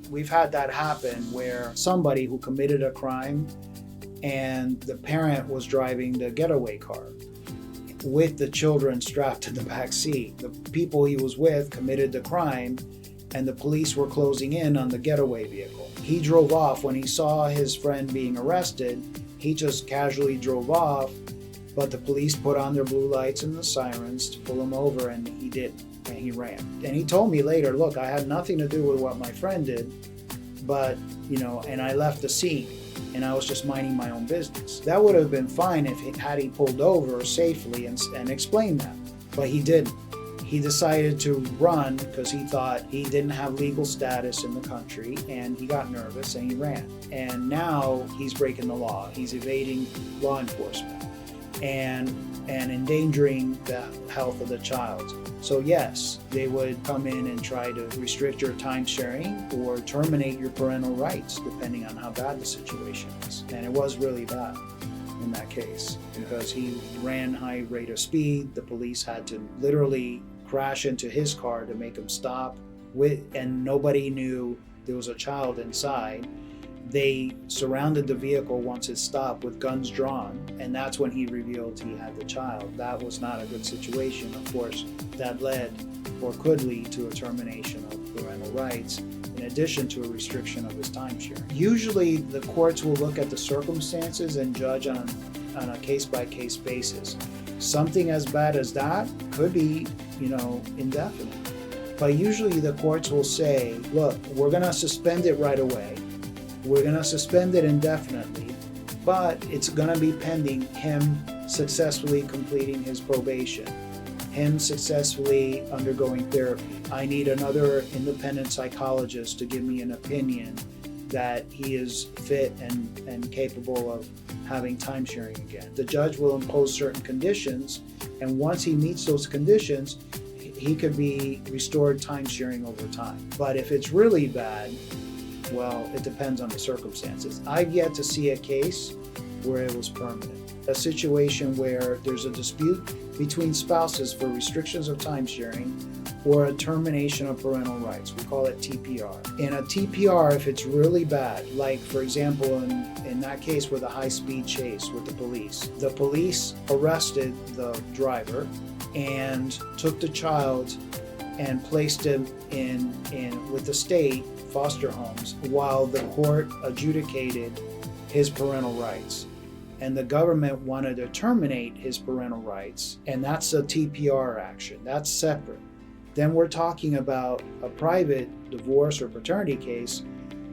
We've had that happen where somebody who committed a crime and the parent was driving the getaway car with the children strapped to the back seat. The people he was with committed the crime and the police were closing in on the getaway vehicle. He drove off. When he saw his friend being arrested, he just casually drove off, but the police put on their blue lights and the sirens to pull him over, and he didn't, and he ran. And he told me later, look, I had nothing to do with what my friend did, but, and I left the scene, and I was just minding my own business. That would have been fine had he pulled over safely and explained that, but he didn't. He decided to run because he thought he didn't have legal status in the country, and he got nervous and he ran. And now he's breaking the law. He's evading law enforcement and endangering the health of the child. So yes, they would come in and try to restrict your time sharing or terminate your parental rights, depending on how bad the situation is. And it was really bad in that case because he ran high rate of speed. The police had to literally crash into his car to make him stop, and nobody knew there was a child inside. They surrounded the vehicle once it stopped with guns drawn, and that's when he revealed he had the child. That was not a good situation. Of course, that led or could lead to a termination of parental rights, in addition to a restriction of his time sharing. Usually, the courts will look at the circumstances and judge on a case-by-case basis. Something as bad as that could be, indefinite. But usually the courts will say, look, we're going to suspend it right away. We're going to suspend it indefinitely, but it's going to be pending him successfully completing his probation, him successfully undergoing therapy. I need another independent psychologist to give me an opinion that he is fit and capable of having time sharing again. The judge will impose certain conditions, and once he meets those conditions, he could be restored time sharing over time. But if it's really bad, well, it depends on the circumstances. I've yet to see a case where it was permanent. A situation where there's a dispute between spouses for restrictions of time sharing or a termination of parental rights. We call it TPR. In a TPR, if it's really bad, like for example in that case with a high-speed chase with the police arrested the driver and took the child and placed him in with the state foster homes while the court adjudicated his parental rights. And the government wanted to terminate his parental rights, and that's a TPR action. That's separate. Then we're talking about a private divorce or paternity case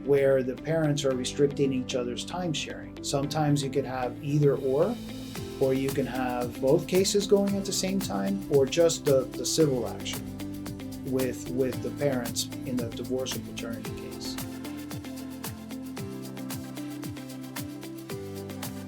where the parents are restricting each other's time sharing. Sometimes you could have either or you can have both cases going at the same time, or just the civil action with the parents in the divorce or paternity case.